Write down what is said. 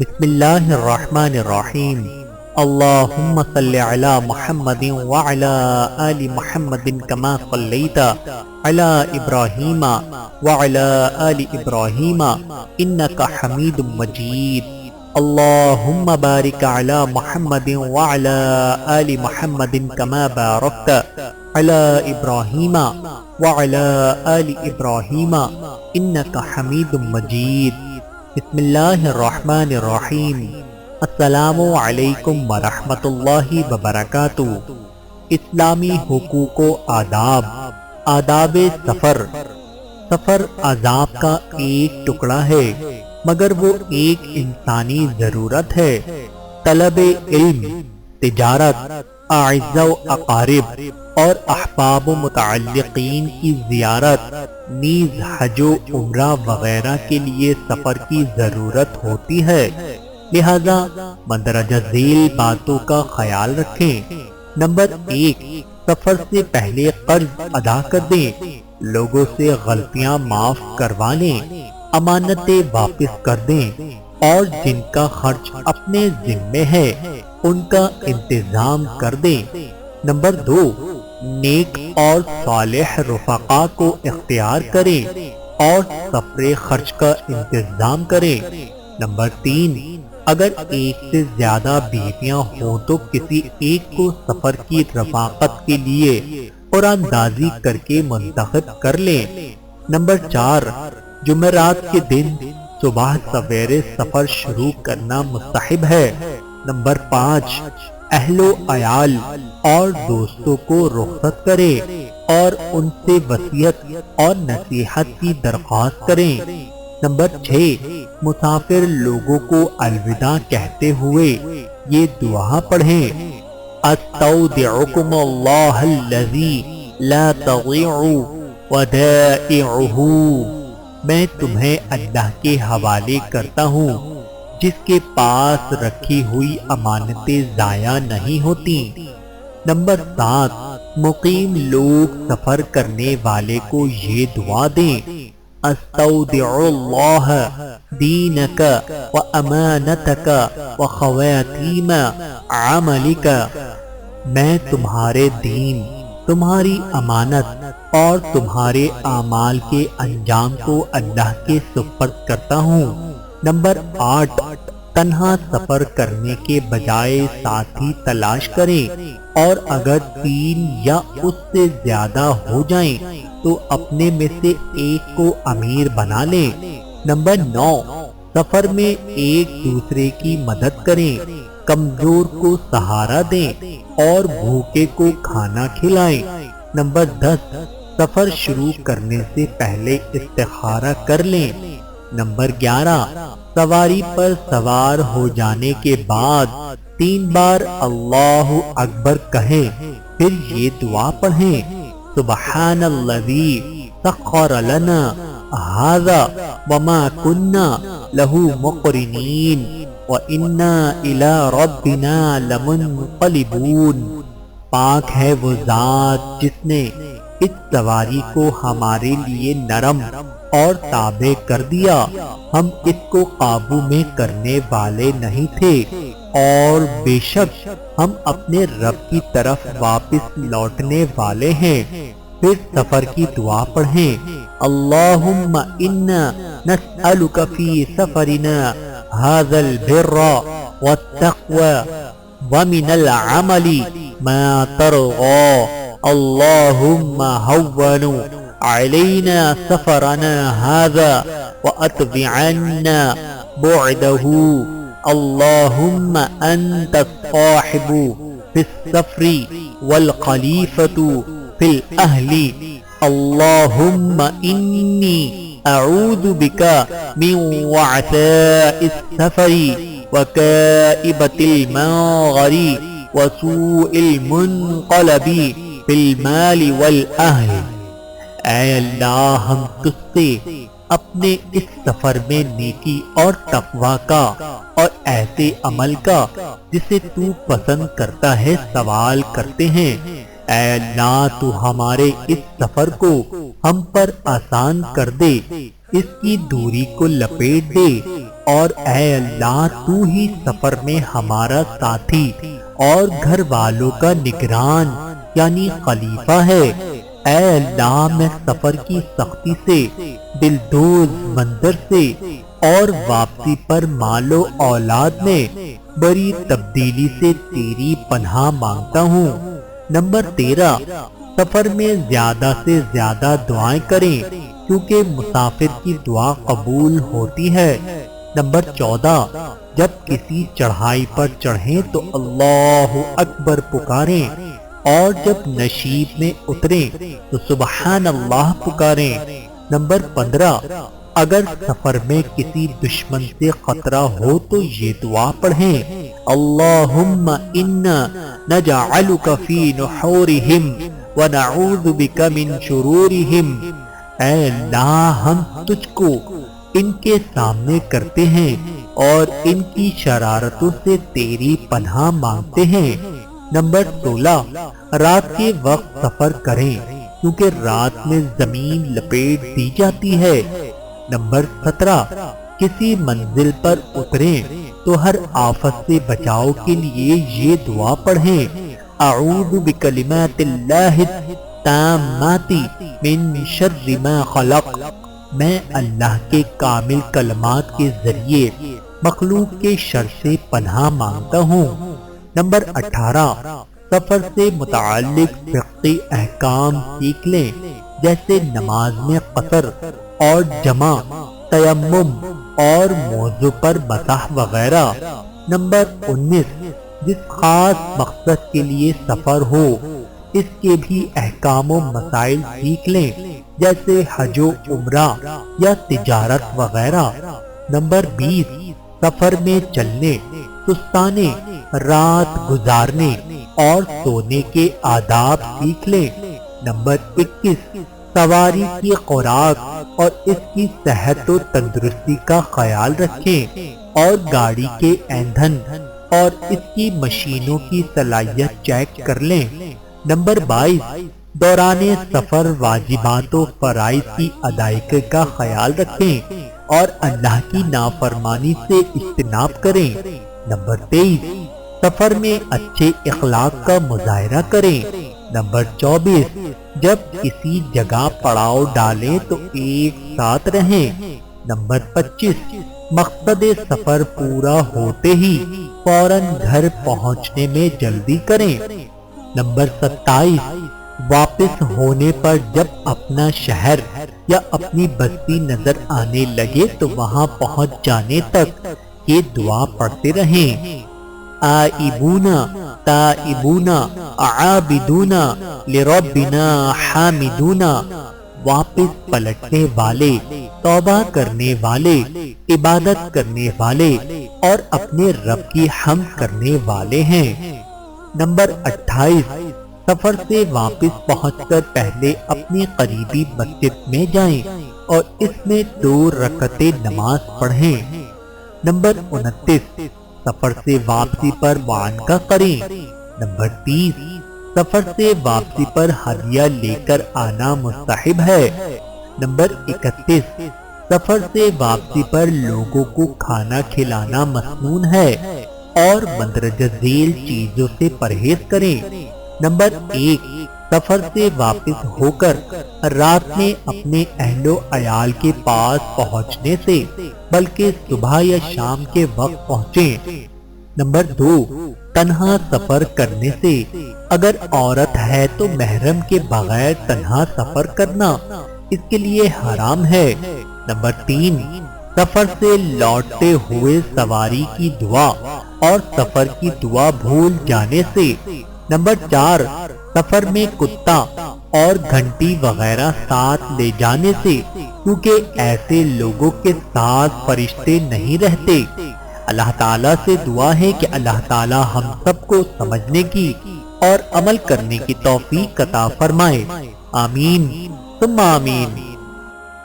بسم اللہ الرحمن الرحیم اللہم صلی علی محمد وعلی آل محمد کما صلیت علی ابراہیم وعلی آل ابراہیم انکا حمید مجید اللہم بارک علی محمد وعلی آل محمد کما بارکت علی ابراہیم وعلی آل ابراہیم انکا حمید مجید بسم اللہ الرحمن الرحیم السلام علیکم ورحمۃ اللہ وبرکاتہ۔ اسلامی حقوق و آداب سفر۔ سفر عذاب کا ایک ٹکڑا ہے مگر وہ ایک انسانی ضرورت ہے۔ طلب علم، تجارت، اعزا و اقارب اور احباب و متعلقین کی زیارت، نیز حج و عمرہ وغیرہ کے لیے سفر کی ضرورت ہوتی ہے، لہذا مندرجہ ذیل باتوں کا خیال رکھیں۔ نمبر 1، سفر سے پہلے قرض ادا کر دیں، لوگوں سے غلطیاں معاف کروا لیں، امانتیں واپس کر دیں اور جن کا خرچ اپنے ذمے ہے ان کا انتظام کر دیں۔ نمبر 2، نیک اور صالح رفقا کو اختیار کریں اور سفر خرچ کا انتظام کریں۔ نمبر 3، اگر ایک سے زیادہ بیویاں ہوں تو کسی ایک کو سفر کی رفاقت کے لیے قرآن اندازی کر کے منتخب کر لیں۔ نمبر 4، جمعرات کے دن صبح سویرے سفر شروع کرنا مستحب ہے۔ نمبر 5، اہل و عیال اور دوستوں کو رخصت کریں اور ان سے وصیت اور نصیحت کی درخواست کریں۔ نمبر 6، مسافر لوگوں کو الوداع کہتے ہوئے یہ دعا پڑھیں: استودعکم اللہ الذی لا تضیع ودائعہ، میں تمہیں اللہ کے حوالے کرتا ہوں جس کے پاس رکھی ہوئی امانتیں ضائع نہیں ہوتی۔ نمبر 7، مقیم لوگ سفر کرنے والے کو یہ دعا دیں: استودع اللہ دینک و امانتک و خواتیم عملک، میں تمہارے دین، تمہاری امانت اور تمہارے اعمال کے انجام کو اللہ کے سپرد کرتا ہوں۔ نمبر 8، تنہا سفر کرنے کے بجائے ساتھی تلاش کریں اور اگر 3 یا اس سے زیادہ ہو جائیں تو اپنے میں سے ایک کو امیر بنا لیں۔ نمبر 9، سفر میں ایک دوسرے کی مدد کریں، کمزور کو سہارا دیں اور بھوکے کو کھانا کھلائیں۔ نمبر 10، سفر شروع کرنے سے پہلے استخارہ کر لیں۔ نمبر 11، سواری پر سوار ہو جانے کے بعد 3 بار اللہ اکبر کہیں، پھر یہ دعا پڑھیں: سبحان الذی سخر لنا ھذا وما کنا لہ مقرنین وَإِنَّا إِلَىٰ رَبِّنَا لَمُنْقَلِبُونَ، پاک ہے وہ ذات جس نے اس سواری کو ہمارے لیے نرم اور تابع کر دیا، ہم اس کو قابو میں کرنے والے نہیں تھے اور بے شک ہم اپنے رب کی طرف واپس لوٹنے والے ہیں۔ پھر سفر کی دعا پڑھیں: اللہم انا نسألک فی سفرنا هذا البر والتقوى ومن العمل ما ترضى اللهم هون علينا سفرنا هذا وأتبع عنا بعده اللهم أنت الصاحب في السفر والخليفة في الأهل اللهم إني أعوذ بك من وعثاء السفر وكائبة المنظر وسوء المنقلب في المال والأهل۔ اے اللہ، ہم تجھ سے اپنے اس سفر میں نیکی اور تقوی کا اور ایسے عمل کا جسے تو پسند کرتا ہے سوال کرتے ہیں۔ اے اللہ، تو ہمارے اس سفر کو ہم پر آسان کر دے، اس کی دوری کو لپیٹ دے اور اے اللہ تو ہی سفر میں ہمارا ساتھی اور گھر والوں کا نگران یعنی خلیفہ ہے۔ اے اللہ میں سفر کی سختی سے، دلدوز منظر سے اور واپسی پر مال و اولاد میں بڑی تبدیلی سے تیری پناہ مانگتا ہوں۔ نمبر 13، سفر میں زیادہ سے زیادہ دعائیں کریں کیونکہ مسافر کی دعا قبول ہوتی ہے۔ نمبر 14، جب کسی چڑھائی پر چڑھیں تو اللہ اکبر پکاریں اور جب نشیب میں اتریں تو سبحان اللہ پکاریں۔ نمبر 15، اگر سفر میں کسی دشمن سے خطرہ ہو تو یہ دعا پڑھیں، اللہم انا نجعلک فی نحورہم ونعوذ بک من شرورہم۔ اے اللہ ہم تجھ کو ان کے سامنے کرتے ہیں اور ان کی شرارتوں سے تیری پناہ مانگتے ہیں۔ نمبر 16، رات کے وقت سفر کریں کیونکہ رات میں زمین لپیٹ دی جاتی ہے۔ نمبر 17، کسی منزل پر اتریں تو ہر آفت سے بچاؤ کے لیے یہ دعا پڑھیں، اعوذ بکلمات اللہ التامات من شر ما خلق۔ میں اللہ کے کامل کلمات کے ذریعے مخلوق کے شر سے پناہ مانگتا ہوں۔ نمبر 18، سفر سے متعلق فقہی احکام سیکھ لیں جیسے نماز میں قصر اور جمع، تیمم اور موضوع پر مسح وغیرہ۔ نمبر 19، جس خاص مقصد کے لیے سفر ہو اس کے بھی احکام و مسائل سیکھ لیں جیسے حج و عمرہ یا تجارت وغیرہ۔ نمبر 20، سفر میں چلنے، سستانے، رات گزارنے اور سونے کے آداب سیکھ لیں۔ نمبر 21، سواری کی خوراک اور اس کی صحت و تندرستی کا خیال رکھیں اور گاڑی کے ایندھن اور اس کی مشینوں کی صلاحیت چیک کر لیں۔ نمبر 22، دوران سفر واجبات و فرائض کی ادائیگی کا خیال رکھیں اور اللہ کی نافرمانی سے اجتناب کریں۔ نمبر 23، سفر میں اچھے اخلاق کا مظاہرہ کریں۔ نمبر 24، جب کسی جگہ پڑاؤ ڈالیں تو ایک ساتھ رہیں۔ نمبر 25، مقصد سفر پورا ہوتے ہی فوراً گھر پہنچنے میں جلدی کریں۔ نمبر 27، واپس ہونے پر جب اپنا شہر یا اپنی بستی نظر آنے لگے تو وہاں پہنچ جانے تک یہ دعا پڑھتے رہیں، آئبون تائبون عابدون لربنا حامدون۔ واپس پلٹنے والے، توبہ کرنے والے، عبادت کرنے والے اور اپنے رب کی حمد کرنے والے ہیں۔ نمبر 28، سفر سے واپس پہنچ کر پہلے اپنی قریبی مسجد میں جائیں اور اس میں 2 رکعتیں نماز پڑھیں۔ نمبر 29، سفر سے واپسی پر معانقہ کریں۔ نمبر 30، سفر سے واپسی پر ہدیہ لے کر آنا مستحب ہے۔ نمبر 31، سفر سے واپسی پر لوگوں کو کھانا کھلانا مسنون ہے اور مندرجہ ذیل چیزوں سے پرہیز کریں۔ نمبر 1، سفر سے واپس ہو کر رات میں اپنے اہل و عیال کے پاس پہنچنے سے بلکہ صبح یا شام کے وقت پہنچیں۔ نمبر 2، تنہا سفر کرنے سے، اگر عورت ہے تو محرم کے بغیر تنہا سفر کرنا اس کے لیے حرام ہے۔ نمبر 3، سفر سے لوٹتے ہوئے سواری کی دعا اور سفر کی دعا بھول جانے سے۔ نمبر 4، سفر میں کتا اور گھنٹی وغیرہ ساتھ لے جانے سے کیونکہ ایسے لوگوں کے ساتھ فرشتے نہیں رہتے۔ اللہ تعالیٰ سے دعا ہے کہ اللہ تعالیٰ ہم سب کو سمجھنے کی اور عمل کرنے کی توفیق عطا فرمائے، آمین ثم آمین۔